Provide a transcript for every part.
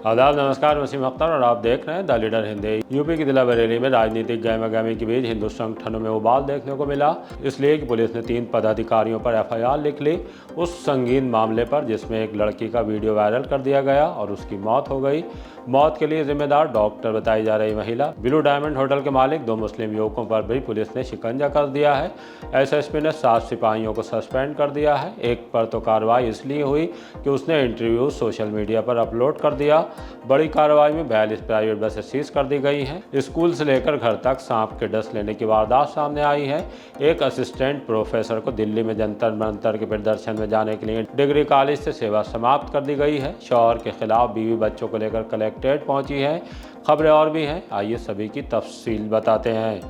आदाब, नमस्कार। वसीम अख्तर और आप देख रहे हैं द लीडर हिंदी। यूपी की जिला बरेली में राजनीतिक गहमा-गहमी के बीच हिंदू संगठनों में उबाल देखने को मिला, इसलिए कि पुलिस ने 3 पदाधिकारियों पर एफआईआर लिख ली उस संगीन मामले पर जिसमें एक लड़की का वीडियो वायरल कर दिया गया और उसकी मौत हो गई। मौत के लिए जिम्मेदार डॉक्टर बताई जा रही महिला। ब्लू डायमंड होटल के मालिक 2 मुस्लिम युवकों पर भी पुलिस ने शिकंजा कर दिया है। एसएसपी ने 7 सिपाहियों को सस्पेंड कर दिया है। एक पर तो कार्रवाई इसलिए हुई कि उसने इंटरव्यू सोशल मीडिया पर अपलोड कर दिया। बड़ी कार्रवाई में 42 प्राइवेट बसें सीज कर दी गई हैं। स्कूल से लेकर घर तक सांप के डस लेने की वारदात सामने आई है। एक असिस्टेंट प्रोफेसर को दिल्ली में जंतर मंतर के प्रदर्शन में जाने के लिए डिग्री कॉलेज से सेवा समाप्त कर दी गई है। शौहर के खिलाफ बीवी बच्चों को लेकर कलेक्ट्रेट पहुंची है। खबरें और भी हैं, आइए सभी की तफसील बताते हैं।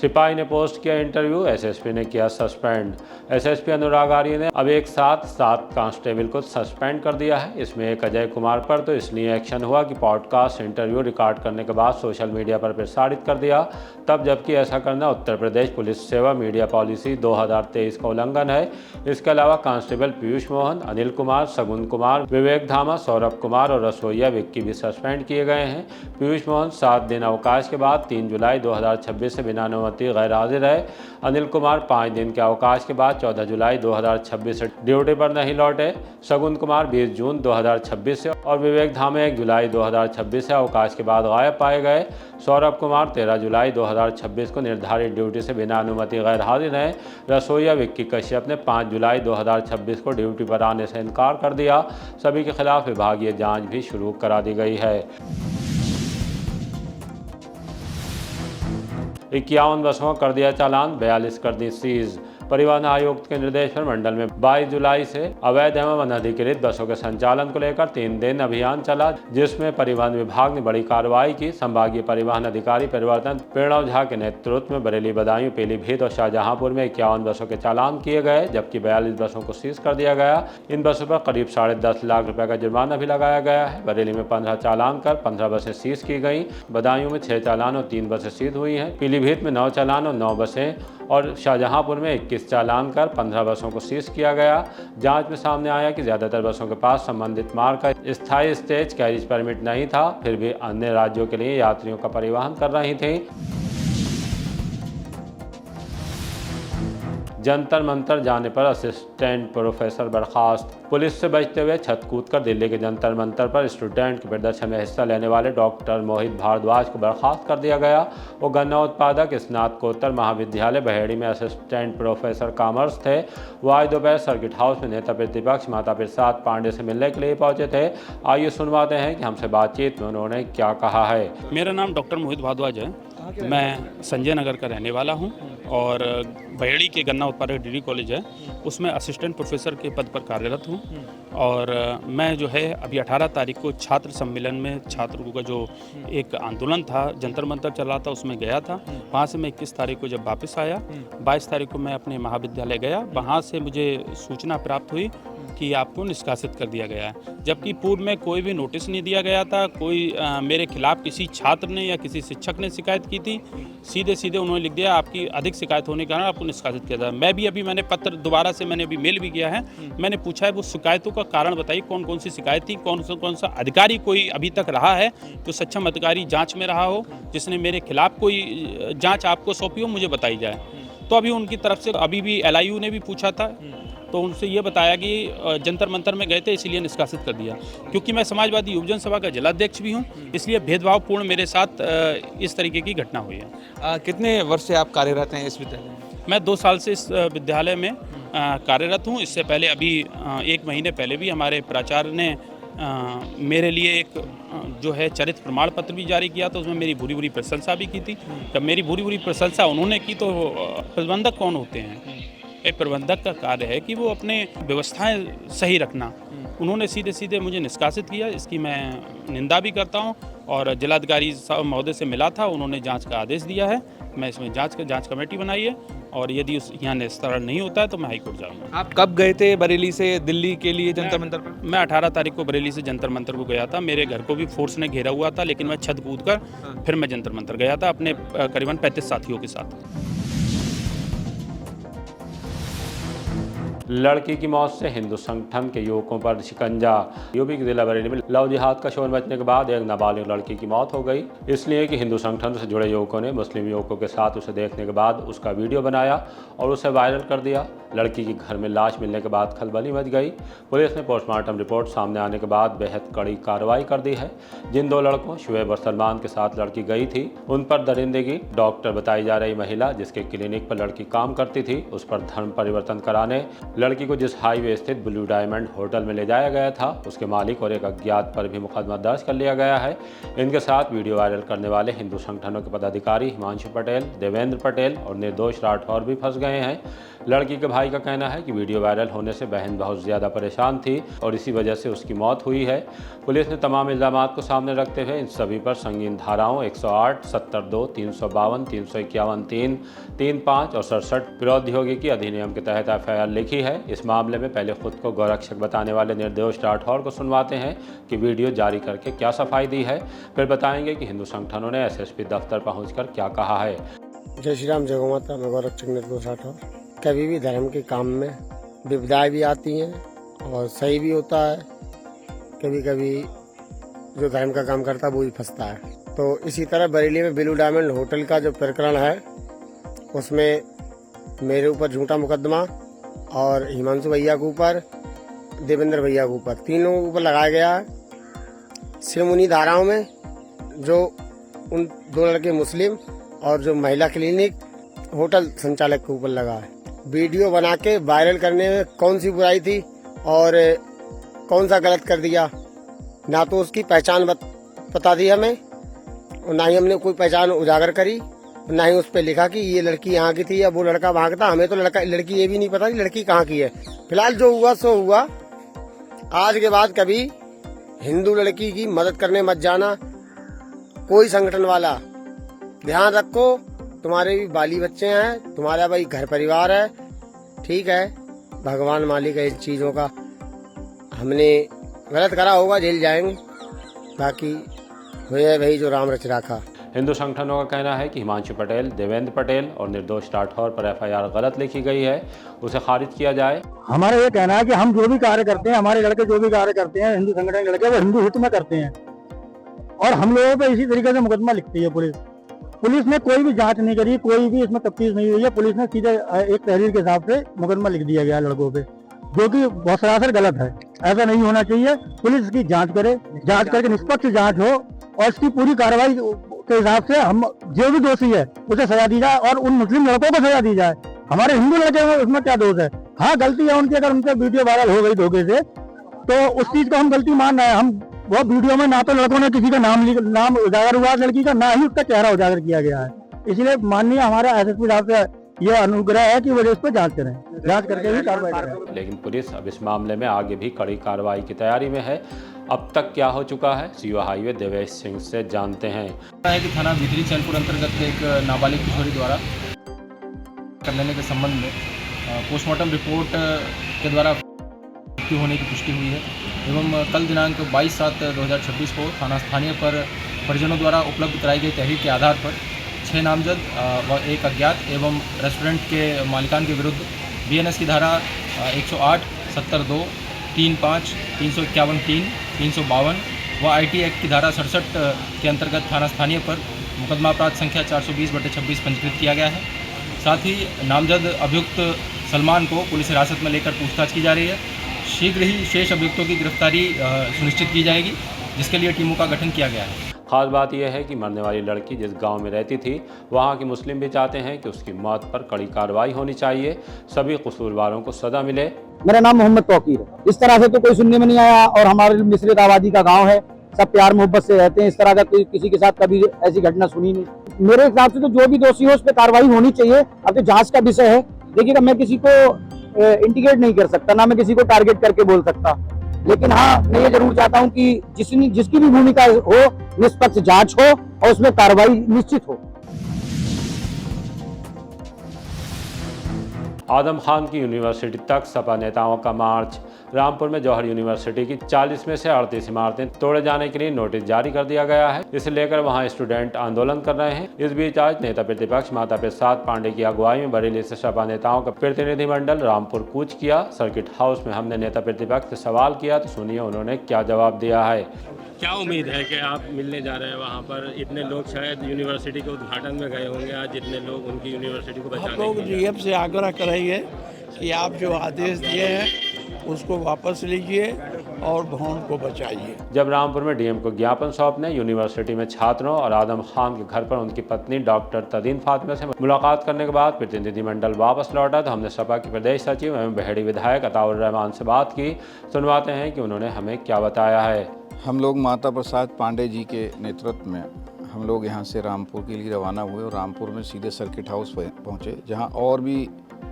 सिपाही ने पोस्ट किया इंटरव्यू, एसएसपी ने किया सस्पेंड। एसएसपी अनुराग आर्य ने अब एक साथ 7 कांस्टेबल को सस्पेंड कर दिया है। इसमें एक अजय कुमार पर तो इसलिए एक्शन हुआ कि पॉडकास्ट इंटरव्यू रिकॉर्ड करने के बाद सोशल मीडिया पर प्रसारित कर दिया तब, जबकि ऐसा करना उत्तर प्रदेश पुलिस सेवा मीडिया पॉलिसी 2023 का उल्लंघन है। इसके अलावा कांस्टेबल पीयूष मोहन, अनिल कुमार, सगुन कुमार, विवेक धामा, सौरभ कुमार और रसोईया विक्की भी सस्पेंड किए गए हैं। पीयूष मोहन 7 दिन अवकाश के बाद 3 जुलाई 2026 से बिना अनुमति गैर हाजिर है। अनिल कुमार 5 दिन के अवकाश के बाद 14 जुलाई 2026 से ड्यूटी पर नहीं लौटे। सगुन कुमार 20 जून 2026 से और विवेक धामे 1 जुलाई 2026 से अवकाश के बाद गायब पाए गए। सौरभ कुमार 13 जुलाई 2026 को निर्धारित ड्यूटी से बिना अनुमति गैर हाजिर हैं। रसोईया विक्की कश्यप ने 5 जुलाई 2026 को ड्यूटी पर आने से इनकार कर दिया। सभी के खिलाफ विभागीय जांच भी शुरू करा दी गई है। 51 बसों कर दिया चालान, 42 कर दी सीज। परिवहन आयुक्त के निर्देश पर मंडल में 22 जुलाई से अवैध एवं अनधिकृत बसों के संचालन को लेकर 3 दिन अभियान चला, जिसमें परिवहन विभाग ने बड़ी कार्रवाई की। संभागीय परिवहन अधिकारी परिवर्तन प्रणव झा के नेतृत्व में बरेली, बदायूं, पीलीभीत और शाहजहांपुर में 51 बसों के चालान किए गए, जबकि 42 बसों को सीज कर दिया गया। इन बसों पर करीब 10.5 लाख रुपए का जुर्माना भी लगाया गया है। बरेली में 15 चालान कर 15 बसें सीज की गई। बदायूं में 6 चालान और 3 बसें सीज हुई हैं। पीलीभीत में 9 चालान और 9 बसें और शाहजहांपुर में 21 चालान कर 15 बसों को सीज किया गया। जांच में सामने आया कि ज़्यादातर बसों के पास संबंधित मार्ग का स्थायी स्टेज कैरिज परमिट नहीं था, फिर भी अन्य राज्यों के लिए यात्रियों का परिवहन कर रही थी। जंतर मंतर जाने पर असिस्टेंट प्रोफेसर बर्खास्त। पुलिस से बचते हुए छत कूदकर दिल्ली के जंतर मंतर पर स्टूडेंट के प्रदर्शन में हिस्सा लेने वाले डॉक्टर मोहित भारद्वाज को बर्खास्त कर दिया गया। वो गन्ना उत्पादक स्नातकोत्तर महाविद्यालय बहेड़ी में असिस्टेंट प्रोफेसर कॉमर्स थे। वो आज दोपहर सर्किट हाउस में नेता प्रतिपक्ष माता प्रसाद पांडे से मिलने के लिए पहुंचे थे। आइए सुनवाते हैं कि हमसे बातचीत में उन्होंने क्या कहा है। मेरा नाम डॉक्टर मोहित भारद्वाज है। मैं संजय नगर का रहने वाला हूं और बहेड़ी के गन्ना उत्पादक डिग्री कॉलेज है उसमें असिस्टेंट प्रोफेसर के पद पर कार्यरत हूं। और मैं जो है अभी 18 तारीख को छात्र सम्मेलन में छात्रों का जो एक आंदोलन था, जंतर मंतर चल रहा था, उसमें गया था। वहाँ से मैं 21 तारीख को जब वापस आया, 22 तारीख को मैं अपने महाविद्यालय गया। वहाँ से मुझे सूचना प्राप्त हुई कि आपको निष्कासित कर दिया गया है, जबकि पूर्व में कोई भी नोटिस नहीं दिया गया था। कोई मेरे खिलाफ किसी छात्र ने या किसी शिक्षक ने शिकायत की थी, सीधे सीधे उन्होंने लिख दिया आपकी अधिक शिकायत होने के कारण आपको निष्कासित किया जाए। मैं भी अभी मैंने पत्र दोबारा से मैंने अभी मेल भी किया है। मैंने पूछा है वो शिकायतों का कारण बताइए, कौन कौन सी शिकायत थी, कौन सा अधिकारी कोई अभी तक रहा है जो सक्षम अधिकारी जाँच में रहा हो, जिसने मेरे खिलाफ कोई जाँच आपको सौंपी हो, मुझे बताई जाए। तो अभी उनकी तरफ से अभी भी LIU ने भी पूछा था, तो उनसे ये बताया कि जंतर मंतर में गए थे इसलिए निष्कासित कर दिया। क्योंकि मैं समाजवादी युवजन सभा का जिलाध्यक्ष भी हूँ, इसलिए भेदभावपूर्ण मेरे साथ इस तरीके की घटना हुई है। कितने वर्ष से आप कार्यरत हैं इस विद्यालय में? मैं 2 साल से इस विद्यालय में कार्यरत हूँ। इससे पहले अभी 1 महीने पहले भी हमारे प्राचार्य ने मेरे लिए एक जो है चरित्र प्रमाण पत्र भी जारी किया था, उसमें मेरी बुरी बुरी प्रशंसा भी की थी। जब मेरी बुरी बुरी प्रशंसा उन्होंने की तो प्रबंधक कौन होते हैं? एक प्रबंधक का कार्य है कि वो अपने व्यवस्थाएं सही रखना। उन्होंने सीधे सीधे मुझे निष्कासित किया, इसकी मैं निंदा भी करता हूं। और जिलाधिकारी साहब महोदय से मिला था, उन्होंने जांच का आदेश दिया है। मैं इसमें जांच कमेटी बनाई है और यदि उस यहाँ निस्तारण नहीं होता है तो मैं हाईकोर्ट जाऊँगा। आप कब गए थे बरेली से दिल्ली के लिए जंतर मंतर पर? मैं 18 तारीख को बरेली से जंतर मंतर को गया था। मेरे घर को भी फोर्स ने घेरा हुआ था, लेकिन मैं छत कूद कर फिर मैं जंतर मंतर गया था अपने करीबन 35 साथियों के साथ। लड़की की मौत से हिंदू संगठन के युवकों पर शिकंजा। यूपी के जिला बरेली में लव जिहाद का शोर मचने के बाद एक नाबालिग लड़की की मौत हो गई, इसलिए कि हिंदू संगठन से जुड़े युवकों ने मुस्लिम युवकों के साथ उसे देखने के बाद उसका वीडियो बनाया और उसे वायरल कर दिया। लड़की के घर में लाश मिलने के बाद खलबली मच गई। पुलिस ने पोस्टमार्टम रिपोर्ट सामने आने के बाद बेहद कड़ी कार्रवाई कर दी है। जिन 2 लड़कों शुएब और सलमान के साथ लड़की गई थी, उन पर दरिंदगी। डॉक्टर बताई जा रही महिला जिसके क्लिनिक पर लड़की काम करती थी, उस पर धर्म परिवर्तन कराने लड़की को जिस हाईवे स्थित ब्लू डायमंड होटल में ले जाया गया था, उसके मालिक और एक अज्ञात पर भी मुकदमा दर्ज कर लिया गया है। इनके साथ वीडियो वायरल करने वाले हिंदू संगठनों के पदाधिकारी हिमांशु पटेल, देवेंद्र पटेल और निर्दोष राठौर भी फंस गए हैं। लड़की के भाई का कहना है कि वीडियो वायरल होने से बहन बहुत ज़्यादा परेशान थी और इसी वजह से उसकी मौत हुई है। पुलिस ने तमाम इल्ज़ामात को सामने रखते हुए इन सभी पर संगीन धाराओं 108, 72, 352, 351, 3, 35 और 67 प्रौद्योगिकी अधिनियम के तहत FIR लिखी है। इस मामले में पहले खुद को गौरक्षक बताने वाले निर्दोष राठौर को सुनवाते हैं कि वीडियो जारी करके क्या सफाई दी है, फिर बताएंगे कि हिंदू संगठनों ने SSP दफ्तर पहुँचकर क्या कहा है। जय श्री राम, जय गौ माता। मैं गौरक्षक निर्दोष राठौर। कभी भी धर्म के काम में विविधाएं भी आती हैं और सही भी होता है, कभी कभी जो धर्म का काम करता है वो भी फंसता है। तो इसी तरह बरेली में ब्लू डायमंड होटल का जो प्रकरण है, उसमें मेरे ऊपर झूठा मुकदमा और हिमांशु भैया के ऊपर, देवेंद्र भैया के ऊपर, 3 लोगों के ऊपर लगाया गया है। सिर्फ उन्हीं धाराओं में जो उन 2 लड़के मुस्लिम और जो महिला क्लिनिक होटल संचालक के ऊपर लगा है। वीडियो बना के वायरल करने में कौन सी बुराई थी और कौन सा गलत कर दिया? ना तो उसकी पहचान बता दी हमें और ना ही हमने कोई पहचान उजागर करी, ना ही उस पर लिखा कि ये लड़की यहाँ की थी या वो लड़का वहाँ का था। हमें तो लड़की ये भी नहीं पता कि लड़की कहाँ की है। फिलहाल जो हुआ सो हुआ। आज के बाद कभी हिंदू लड़की की मदद करने मत जाना। कोई संगठन वाला, ध्यान रखो, तुम्हारे भी बाली बच्चे हैं, तुम्हारा भाई घर परिवार है, ठीक है। भगवान मालिक है इन चीज़ों का। हमने गलत करा होगा, जेल जाएंगे, बाकी वही है भाई जो राम रच रखा। हिंदू संगठनों का कहना है कि हिमांशु पटेल, देवेंद्र पटेल और निर्दोष राठौर पर FIR गलत लिखी गई है, उसे खारिज किया जाए। हमारा ये कहना है कि हम जो भी कार्य करते हैं, हमारे लड़के जो भी कार्य करते हैं, हिंदू संगठन के लड़के, वो हिंदू हित में करते हैं और हम लोगों पे इसी तरीके से मुकदमा लिखती है पुलिस। पुलिस ने कोई भी जांच नहीं करी, कोई भी इसमें तफ्तीश नहीं हुई है। पुलिस ने सीधे एक तहरीर के हिसाब से मुकदमा लिख दिया गया लड़कों पे, जो कि बहुत सरासर गलत है। ऐसा नहीं होना चाहिए। पुलिस इसकी जांच करे, जांच करके निष्पक्ष जांच हो और इसकी पूरी कार्रवाई के हिसाब से हम जो भी दोषी है उसे सजा दी जाए और उन मुस्लिम लड़कों को सजा दी जाए। हमारे हिंदू लड़के में उसमें क्या दोष है? हाँ, गलती है उनकी, अगर उनके वीडियो वायरल हो गई धोखे से तो उस चीज को हम गलती मान रहे हैं। हम वो वीडियो में ना तो लड़कों ने किसी का नाम उजागर हुआ लड़की का, ना ही उसका चेहरा उजागर किया गया है। इसलिए माननीय हमारा SSP साहब से ये अनुग्रह है कि वो इस पर जांच करें, जांच करके भी कार्रवाई करें। लेकिन पुलिस अब इस मामले में आगे भी कड़ी कार्रवाई की तैयारी में है। अब तक क्या हो चुका है, CO हाईवे देवेश सिंह से जानते हैं। कि थाना भीतरी चैनपुर अंतर्गत एक नाबालिग किशोरी द्वारा कर लेने के संबंध में पोस्टमार्टम रिपोर्ट के द्वारा मृत्यु होने की पुष्टि हुई है एवं कल दिनांक 22/7/2026 को थाना स्थानीय पर परिजनों द्वारा उपलब्ध कराई गई तहरीर के आधार पर 6 नामजद व 1 अज्ञात एवं रेस्टोरेंट के मालिकान के विरुद्ध BNS की धारा 108, 72, 35, 351, 3, 352 व IT एक्ट की धारा 67 के अंतर्गत थाना स्थानीय पर मुकदमा अपराध संख्या 420/26 पंजीकृत किया गया है। साथ ही नामजद अभियुक्त सलमान को पुलिस हिरासत में लेकर पूछताछ की जा रही है। शीघ्र ही शेष अभियुक्तों की गिरफ्तारी सुनिश्चित की जाएगी, जिसके लिए टीमों का गठन किया गया है। खास बात यह है कि मरने वाली लड़की जिस गांव में रहती थी, वहां के मुस्लिम भी चाहते हैं कि उसकी मौत पर कड़ी कार्रवाई होनी चाहिए, सभी कसूरवारों को सजा मिले। मेरा नाम मोहम्मद तौकीर है। इस तरह से तो कोई सुनने में नहीं आया और हमारे मिश्रित आबादी का गांव है, सब प्यार मोहब्बत से रहते हैं। इस तरह का कोई किसी के साथ कभी ऐसी घटना सुनी नहीं। मेरे हिसाब से तो जो भी दोषी हो उस पर कार्रवाई होनी चाहिए। अब तो जांच का विषय है। देखिएगा, मैं किसी को इंडिकेट नहीं कर सकता, ना मैं किसी को टारगेट करके बोल सकता, लेकिन हाँ, मैं ये जरूर चाहता हूँ कि जिसकी भी भूमिका हो, निष्पक्ष जांच हो और उसमें कार्रवाई निश्चित हो। आदम खान की यूनिवर्सिटी तक सपा नेताओं का मार्च। रामपुर में जौहर यूनिवर्सिटी की 40 में से 38 इमारतें तोड़े जाने के लिए नोटिस जारी कर दिया गया है। इसे लेकर वहां स्टूडेंट आंदोलन कर रहे हैं। इस बीच आज नेता प्रतिपक्ष माता प्रसाद पांडे की अगुवाई में बरेली से सपा नेताओं का प्रतिनिधिमंडल रामपुर कूच किया। सर्किट हाउस में हमने नेता प्रतिपक्ष से सवाल किया तो सुनिए उन्होंने क्या जवाब दिया है। क्या उम्मीद है कि आप मिलने जा रहे हैं वहाँ पर? इतने लोग शायद यूनिवर्सिटी के उद्घाटन में गए होंगे आज, जितने लोग उनकी यूनिवर्सिटी को बचाने हम लोग डीएम से आग्रह करेंगे कि आप जो आदेश दिए हैं उसको वापस लीजिए और भवन को बचाइए। जब रामपुर में डीएम को ज्ञापन सौंपने यूनिवर्सिटी में छात्रों और आदम खान के घर पर उनकी पत्नी डॉक्टर तदीन फातिमा से मुलाकात करने के बाद प्रतिनिधिमंडल वापस लौटा तो हमने सपा के प्रदेश सचिव एवं बहेड़ी विधायक अताउर रहमान से बात की। सुनवाते हैं कि उन्होंने हमें क्या बताया है। हम लोग माता प्रसाद पांडे जी के नेतृत्व में हम लोग यहाँ से रामपुर के लिए रवाना हुए और रामपुर में सीधे सर्किट हाउस पहुँचे, जहाँ और भी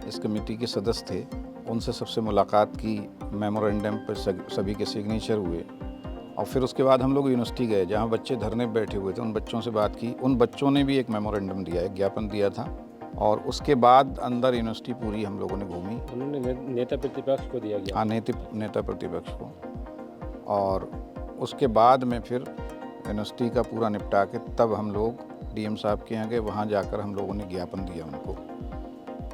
इस कमेटी के सदस्य थे। उनसे सबसे मुलाकात की, मेमोरेंडम पर सभी के सिग्नेचर हुए और फिर उसके बाद हम लोग यूनिवर्सिटी गए जहाँ बच्चे धरने बैठे हुए थे। उन बच्चों से बात की, उन बच्चों ने भी एक मेमोरेंडम दिया, एक ज्ञापन दिया था और उसके बाद अंदर यूनिवर्सिटी पूरी हम लोगों ने घूमी। उन्होंने नेता प्रतिपक्ष को दिया गया? हाँ, नेता प्रतिपक्ष को। और उसके बाद में फिर यूनिवर्सिटी का पूरा निपटा के तब हम लोग डीएम साहब के यहाँ गए। वहाँ जाकर हम लोगों ने ज्ञापन दिया उनको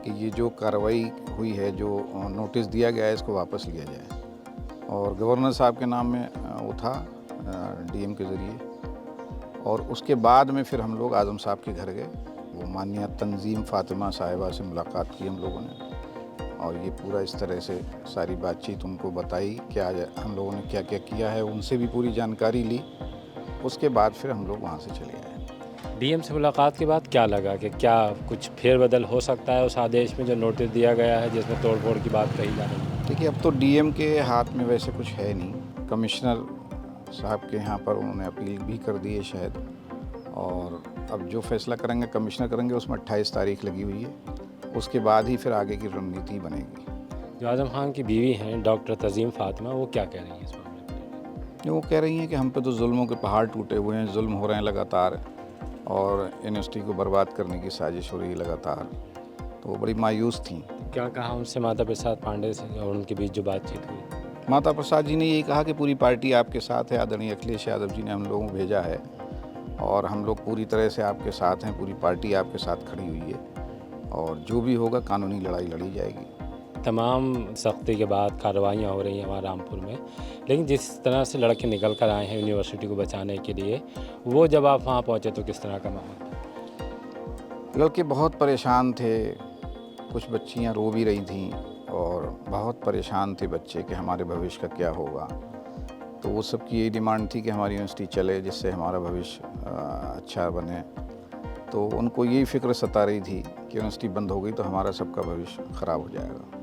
कि ये जो कार्रवाई हुई है, जो नोटिस दिया गया है, इसको वापस लिया जाए। और गवर्नर साहब के नाम में वो था डीएम के ज़रिए। और उसके बाद में फिर हम लोग आज़म साहब के घर गए। वो माननीय तंजीम फातिमा साहिबा से मुलाकात की हम लोगों ने और ये पूरा इस तरह से सारी बातचीत उनको बताई, क्या हम लोगों ने क्या क्या किया है, उनसे भी पूरी जानकारी ली। उसके बाद फिर हम लोग वहाँ से चले आए। डीएम से मुलाकात के बाद क्या लगा कि क्या कुछ फेरबदल हो सकता है उस आदेश में जो नोटिस दिया गया है जिसमें तोड़फोड़ की बात कही जा रही है? देखिए, अब तो डीएम के हाथ में वैसे कुछ है नहीं। कमिश्नर साहब के यहाँ पर उन्होंने अपील भी कर दी है शायद, और अब जो फैसला करेंगे कमिश्नर करेंगे, उसमें 28 तारीख लगी हुई है। उसके बाद ही फिर आगे की रणनीति बनेगी। जो आज़म खान की बीवी हैं डॉक्टर तंजीम फातिमा, वो क्या कह रही हैं इस मामले में? वो कह रही हैं कि हम पे तो जुल्मों के पहाड़ टूटे हुए हैं, जुल्म हो रहे हैं लगातार और यूनिवर्सिटी को बर्बाद करने की साजिश हो रही है लगातार। तो वो बड़ी मायूस थी। क्या कहा उनसे माता प्रसाद पांडे से और उनके बीच जो बातचीत हुई? माता प्रसाद जी ने यही कहा कि पूरी पार्टी आपके साथ है। आदरणीय अखिलेश यादव जी ने हम लोगों को भेजा है और हम लोग पूरी तरह से आपके साथ हैं। पूरी पार्टी आपके साथ खड़ी हुई है और जो भी होगा कानूनी लड़ाई लड़ी जाएगी। तमाम सख्ती के बाद कार्रवाइयाँ हो रही हैं वहाँ रामपुर में, लेकिन जिस तरह से लड़के निकल कर आए हैं यूनिवर्सिटी को बचाने के लिए, वो जब आप वहाँ पहुँचे तो किस तरह का माहौल था? लड़के बहुत परेशान थे, कुछ बच्चियाँ रो भी रही थीं और बहुत परेशान थे बच्चे कि हमारे भविष्य का क्या होगा। तो वो सबकी यही डिमांड थी कि हमारी यूनिवर्सिटी चले, जिससे हमारा भविष्य अच्छा बने। तो उनको यही फिक्र सता रही थी कि यूनिवर्सिटी बंद हो गई तो हमारा सबका भविष्य ख़राब हो जाएगा।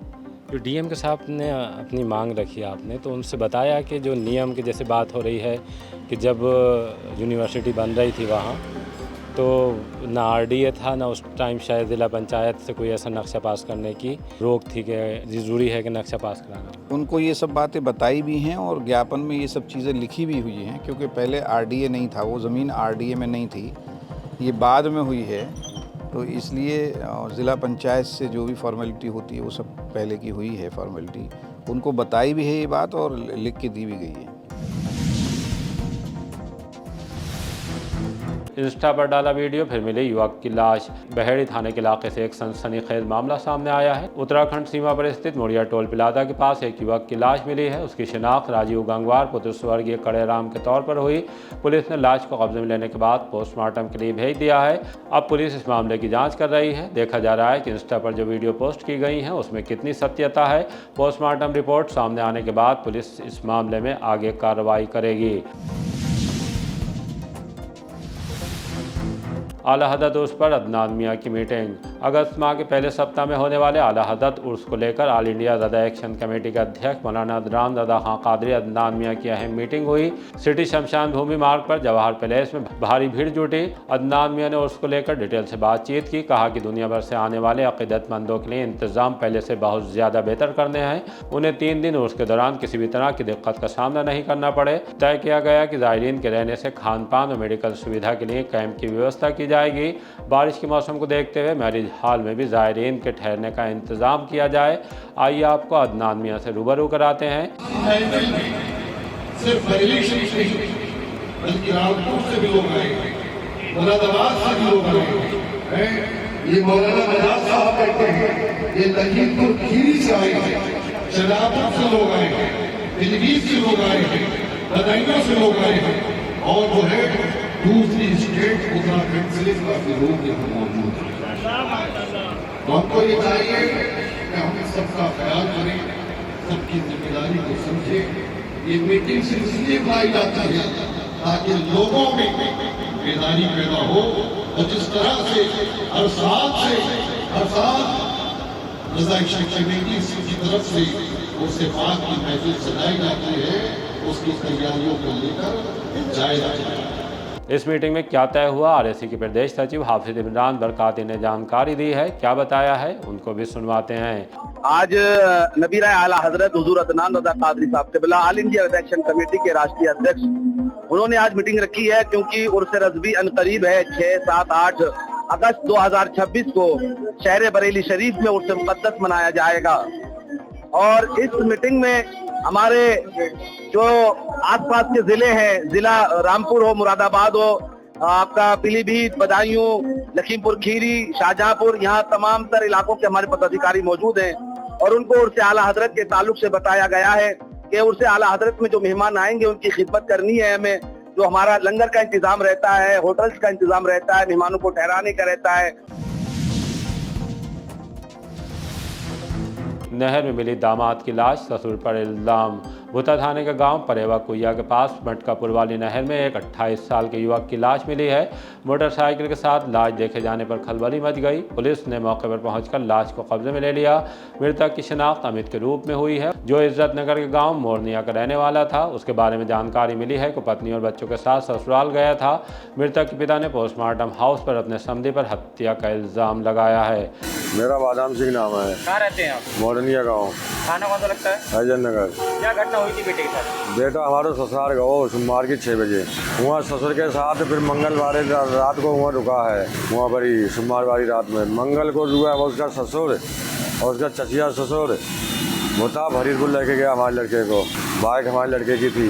जो डीएम के साथ ने अपनी मांग रखी आपने, तो उनसे बताया कि जो नियम की जैसे बात हो रही है कि जब यूनिवर्सिटी बन रही थी वहाँ तो ना आरडीए था, ना उस टाइम शायद ज़िला पंचायत से कोई ऐसा नक्शा पास करने की रोक थी कि ज़रूरी है कि नक्शा पास कराना। उनको ये सब बातें बताई भी हैं और ज्ञापन में ये सब चीज़ें लिखी भी हुई हैं, क्योंकि पहले आरडीए नहीं था, वो ज़मीन आरडीए में नहीं थी, ये बाद में हुई है। तो इसलिए ज़िला पंचायत से जो भी फॉर्मेलिटी होती है वो सब पहले की हुई है फॉर्मेलिटी। उनको बताई भी है ये बात और लिख के दी भी गई है। इंस्टा पर डाला वीडियो, फिर मिली युवक की लाश। बहेड़ी थाने के इलाके से एक सनसनीखेज मामला सामने आया है। उत्तराखंड सीमा पर स्थित मुड़िया टोल प्लाजा के पास एक युवक की लाश मिली है। उसकी शिनाख्त राजीव गंगवार पुत्र स्वर्गीय कड़ेराम के तौर पर हुई। पुलिस ने लाश को कब्जे में लेने के बाद पोस्टमार्टम के लिए भेज दिया है। अब पुलिस इस मामले की जाँच कर रही है। देखा जा रहा है कि इंस्टा पर जो वीडियो पोस्ट की गई हैं उसमें कितनी सत्यता है। पोस्टमार्टम रिपोर्ट सामने आने के बाद पुलिस इस मामले में आगे कार्रवाई करेगी। आला हज़रत उर्स पर अदनान मियाँ की मीटिंग। अगस्त माह के पहले सप्ताह में होने वाले आला हज़रत उर्स को लेकर ऑल इंडिया रज़ा एक्शन कमेटी के अध्यक्ष मौलाना अदनान रज़ा खां कादरी अदनान मियाँ की अहम मीटिंग हुई। सिटी शमशान भूमि मार्ग पर जवाहर पैलेस में भारी भीड़ जुटी। अदनान मियाँ ने उर्स को लेकर डिटेल से बातचीत की। कहा कि दुनिया भर से आने वाले अक़ीदतमंदों के लिए इंतज़ाम पहले से बहुत ज़्यादा बेहतर करने हैं। उन्हें 3 दिन उर्स के दौरान किसी भी तरह की दिक्कत का सामना नहीं करना पड़े। तय किया गया कि ज़ायरीन के रहने से खान पान और मेडिकल सुविधा के लिए कैंप की व्यवस्था की जाएगी। बारिश के मौसम को देखते हुए मैरिज हॉल में भी ज़ायरीन के ठहरने का इंतज़ाम किया जाए। आइए आपको अदनान मियाँ से रूबरू कराते हैं। सिर्फ बरेली शरीफ नहीं बल्कि रामपुर से भी लोग आए, मुरादाबाद से भी लोग आए, ये मौलाना नवाज साहब कहते हैं, ये लखीमपुर खीरी से आए हैं, शहजादपुर से लोग आए हैं, पीलीभीत से लोग आए हैं, बदायूं से लोग आए हैं और जो है दूसरी स्टेट उत्तराखंड से काफी लोग यहाँ मौजूद हैं। तो हमको ये चाहिए कि हम सबका ख्याल करें, सबकी जिम्मेदारी को समझें। ये मीटिंग सिर्फ इसलिए बुलाई जाती है ताकि लोगों में बेदारी पैदा हो और जिस तरह से हर साल रज़ा शख्स कमेटी की तरफ से उससे बात की महफिल सजाई जाती है, उसकी तैयारियों को लेकर जायजा किया। इस मीटिंग में क्या तय हुआ, आरएससी के प्रदेश सचिव हाफिज इमरान बरकाती ने जानकारी दी है। क्या बताया है उनको भी सुनवाते हैं। आज नबी राय आला हजरत हुजूर अदनान रज़ा कादरी साहब क़िबला ऑल इंडिया रिडक्शन कमेटी के राष्ट्रीय अध्यक्ष, उन्होंने आज मीटिंग रखी है क्योंकि उर्स रज़वी अनकरीब है। 6, 7, 8 अगस्त 2026 को शहर बरेली शरीफ में उर्स मुक़द्दस मनाया जाएगा और इस मीटिंग में हमारे जो आसपास के जिले हैं, जिला रामपुर हो, मुरादाबाद हो, आपका पीलीभीत, बदायूं, लखीमपुर खीरी, शाहजहांपुर, यहाँ तमाम तर इलाकों के हमारे पदाधिकारी मौजूद हैं और उनको उर्स आला हजरत के ताल्लुक से बताया गया है कि उर्स आला हजरत में जो मेहमान आएंगे उनकी खिदमत करनी है हमें। जो हमारा लंगर का इंतजाम रहता है, होटल्स का इंतजाम रहता है, मेहमानों को ठहराने का रहता है। नहर में मिली दामाद की लाश, ससुर पर इल्जाम। भुता थाने के गांव परेवा कुइया के पास मटकापुर वाली नहर में एक 28 साल के युवक की लाश मिली है। मोटरसाइकिल के साथ लाश देखे जाने पर खलबली मच गई। पुलिस ने मौके पर पहुंचकर लाश को कब्जे में ले लिया। मृतक की शिनाख्त अमित के रूप में हुई है, जो इज्जत नगर के गाँव मोरनिया का रहने वाला था। उसके बारे में जानकारी मिली है कि पत्नी और बच्चों के साथ ससुराल गया था। मृतक के पिता ने पोस्टमार्टम हाउस पर अपने समधी पर हत्या का इल्जाम लगाया है। मेरा बादाम सिंह नाम है। कहाँ रहते हैं आप? मोरनिया गाँव। खाना कौन सा लगता है? अजय नगर। क्या घटना हुई थी बेटे के साथ? बेटा हमारे ससुराल गो सोमवार की 6 बजे वहाँ ससुर के साथ, फिर मंगलवार रात को वहाँ रुका है। वहाँ पर ही सोमवार वाली रात में मंगल को रुका है उसका ससुर और उसका चचिया ससुर भुता फरीदपुर लेके गया हमारे लड़के को। बाइक हमारे लड़के की थी।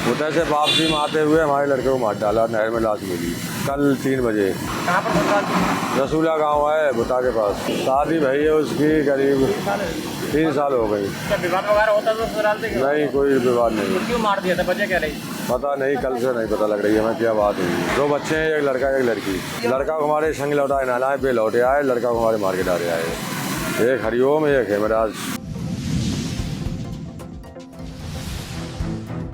भुता से वापसी में आते हुए हमारे लड़के को मार डाला, नहर में लाश मिली कल 3 बजे। कहाँ पर ससुराल? रसूला गांव है भुता के पास। शादी भई है उसकी करीब 3 साल हो गई। क्या विवाद वगैरह होता था ससुराल से? नहीं, कोई विवाद नहीं। क्यों मार दिया था, वजह क्या रही? पता नहीं, कल से नहीं पता लग रही है हमें क्या बात हुई। 2 बच्चे हैं, एक लड़का एक लड़की। लड़का को हमारे संग लौटाए नालाए पे लौटे आए, लड़का को हमारे मार के डाले आए। एक हरिओम, एक हेमराज।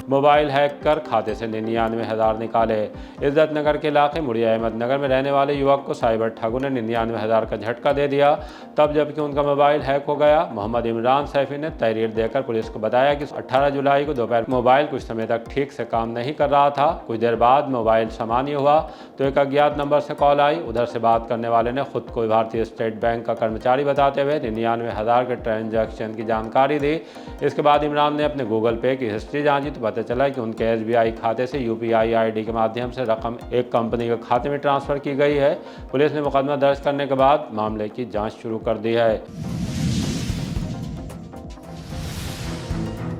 मोबाइल हैक कर खाते से 99,000 निकाले। इज्जत नगर के इलाके मुड़िया अहमद नगर में रहने वाले युवक को साइबर ठगों ने 99,000 का झटका दे दिया, तब जबकि उनका मोबाइल हैक हो गया। मोहम्मद इमरान सैफी ने तहरीर देकर पुलिस को बताया कि 18 जुलाई को दोपहर मोबाइल कुछ समय तक ठीक से काम नहीं कर रहा था। कुछ देर बाद मोबाइल सामान्य हुआ तो एक अज्ञात नंबर से कॉल आई। उधर से बात करने वाले ने खुद को भारतीय स्टेट बैंक का कर्मचारी बताते हुए 99,000 के ट्रांजैक्शन की जानकारी दी। इसके बाद इमरान ने अपने गूगल पे की हिस्ट्री जांची तो पता चला कि उनके SBI खाते से UPI ID के माध्यम से रकम एक कंपनी के खाते में ट्रांसफ़र की गई है। पुलिस ने मुकदमा दर्ज करने के बाद मामले की जांच शुरू कर दी है।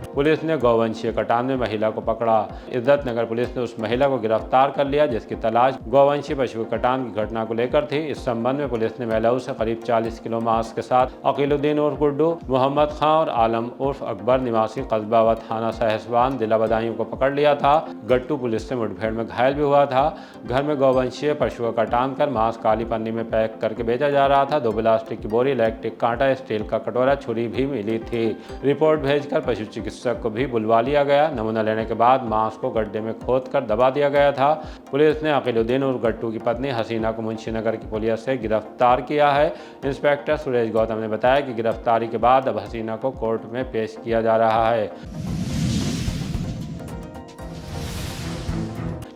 पुलिस ने गौवंशीय कटान में महिला को पकड़ा। इज्जत नगर पुलिस ने उस महिला को गिरफ्तार कर लिया जिसकी तलाश गौवंशीय पशु कटान की घटना को लेकर थी। इस संबंध में पुलिस ने महिलाओं से करीब 40 किलो मांस के साथ अकीलुद्दीन उर्फ गुड्डू, मोहम्मद खां और आलम उर्फ अकबर निवासी कस्बा व थाना सहसवान जिला बदायूं को पकड़ लिया था। गट्टू पुलिस से मुठभेड़ में घायल भी हुआ था। घर में गौवंशीय पशुओं का कटान कर मांस काली पन्नी में पैक करके बेचा जा रहा था। 2 प्लास्टिक की बोरी, इलेक्ट्रिक कांटा, स्टील का कटोरा, छुरी भी मिली थी। रिपोर्ट भेजकर पशु चिकित्सक को भी बुलवा लिया गया। नमूना लेने के बाद मांस को गड्ढे में खोदकर दबा दिया गया था। पुलिस ने अकीलुद्दीन और गट्टू की पत्नी हसीना को मुंशीनगर की पुलिस से गिरफ्तार किया है। इंस्पेक्टर सुरेश गौतम ने बताया कि गिरफ्तारी के बाद अब हसीना को कोर्ट में पेश किया जा रहा है।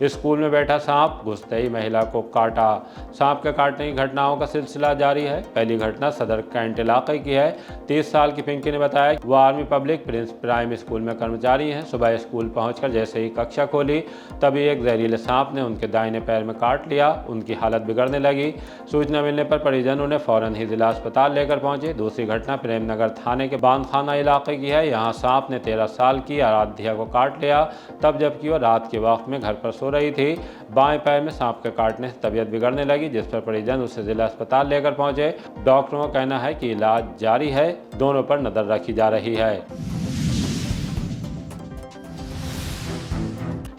स्कूल में बैठा सांप घुसते ही महिला को काटा। सांप के काटने की घटनाओं का सिलसिला जारी है। पहली घटना सदर कैंट इलाके की है। 30 साल की पिंकी ने बताया कि वो army public Prince prime school में कर्मचारी हैं। सुबह स्कूल पहुंचकर जैसे ही कक्षा खोली तभी एक जहरीले सांप ने उनके दाहिने पैर में काट लिया। उनकी हालत बिगड़ने लगी। सूचना मिलने पर परिजनों ने फौरन ही जिला अस्पताल लेकर पहुंचे। दूसरी घटना प्रेमनगर थाने के बांधखाना इलाके की है। यहाँ सांप ने 13 साल की आराध्या को काट लिया, तब जबकि वो रात के वक्त में घर पर सो रही थी। बाएं पैर में सांप के काटने से तबीयत बिगड़ने लगी, जिस पर परिजन उसे जिला अस्पताल लेकर पहुंचे। डॉक्टरों का कहना है कि इलाज जारी है, दोनों पर नजर रखी जा रही है।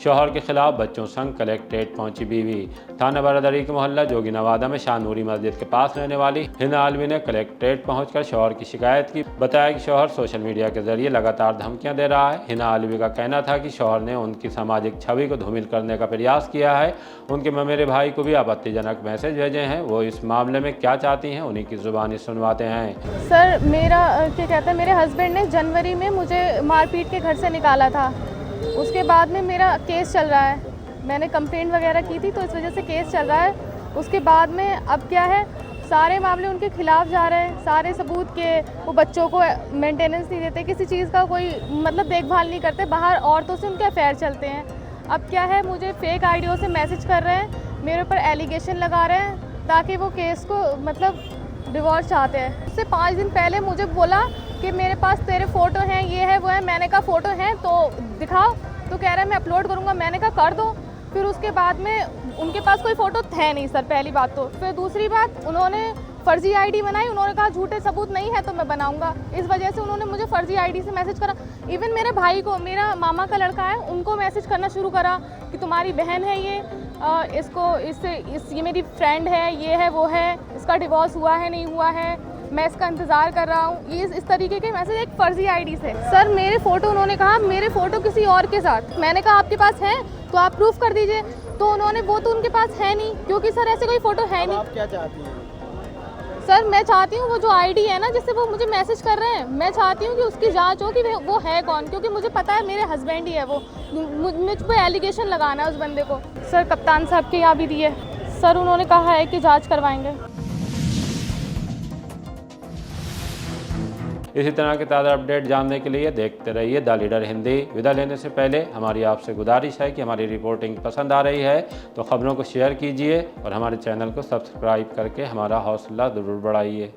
शौहर के खिलाफ बच्चों संग कलेक्ट्रेट पहुंची बीवी। थाना बरादरी के मोहल्ला जोगी नवादा में शाहनूरी मस्जिद के पास रहने वाली हिना आलवी ने कलेक्ट्रेट पहुंचकर शौहर की शिकायत की। बताया कि शौहर सोशल मीडिया के जरिए लगातार धमकियां दे रहा है। हिना आलवी का कहना था कि शौहर ने उनकी सामाजिक छवि को धूमिल करने का प्रयास किया है। उनके ममेरे भाई को भी आपत्तिजनक मैसेज भेजे हैं। वो इस मामले में क्या चाहती हैं, उन्हीं की जुबानी सुनवाते हैं। सर, मेरा क्या कहता है, मेरे हस्बैंड ने जनवरी में मुझे मारपीट के घर से निकाला था। उसके बाद में मेरा केस चल रहा है। मैंने कंप्लेंट वगैरह की थी, तो इस वजह से केस चल रहा है। उसके बाद में अब क्या है, सारे मामले उनके खिलाफ जा रहे हैं। सारे सबूत के वो बच्चों को मेंटेनेंस नहीं देते, किसी चीज़ का कोई मतलब देखभाल नहीं करते, बाहर औरतों से उनके अफेयर चलते हैं। अब क्या है, मुझे फेक आईडियों से मैसेज कर रहे हैं, मेरे ऊपर एलिगेशन लगा रहे हैं ताकि वो केस को मतलब डिवोर्स चाहते हैं। उससे 5 दिन पहले मुझे बोला कि मेरे पास तेरे फ़ोटो हैं, ये है वो है। मैंने कहा फ़ोटो हैं तो दिखाओ, तो कह रहा है मैं अपलोड करूँगा। मैंने कहा कर दो। फिर उसके बाद में उनके पास कोई फ़ोटो है नहीं सर, पहली बात तो। फिर दूसरी बात, उन्होंने फ़र्ज़ी आईडी बनाई। उन्होंने कहा झूठे सबूत नहीं है तो मैं बनाऊंगा। इस वजह से उन्होंने मुझे फ़र्ज़ी आईडी से मैसेज करा। इवन मेरे भाई को, मेरा मामा का लड़का है, उनको मैसेज करना शुरू करा कि तुम्हारी बहन है ये, ये मेरी फ्रेंड है, ये है वो है, इसका डिवोर्स हुआ है नहीं हुआ है, मैं इसका इंतज़ार कर रहा हूँ। ये इस तरीके के मैसेज एक फ़र्ज़ी आईडी से। सर, मेरे फ़ोटो, उन्होंने कहा मेरे फ़ोटो किसी और के साथ। मैंने कहा आपके पास है तो आप प्रूफ कर दीजिए। तो उन्होंने, वो तो उनके पास है नहीं, क्योंकि सर ऐसे कोई फ़ोटो है नहीं। आप क्या चाहती हैं? सर, मैं चाहती हूँ वो जो आईडी है ना जिससे वो मुझे मैसेज कर रहे हैं, मैं चाहती हूँ कि उसकी जांच हो कि वो है कौन, क्योंकि मुझे पता है मेरे हस्बैंड ही है वो। मुझ पर एलिगेशन लगाना है उस बंदे को। सर, कप्तान साहब के यहाँ भी दिए सर, उन्होंने कहा है कि जांच करवाएंगे। इसी तरह के ताज़ा अपडेट जानने के लिए देखते रहिए द लीडर हिंदी। विदा लेने से पहले हमारी आपसे गुजारिश है कि हमारी रिपोर्टिंग पसंद आ रही है तो खबरों को शेयर कीजिए और हमारे चैनल को सब्सक्राइब करके हमारा हौसला ज़रूर बढ़ाइए।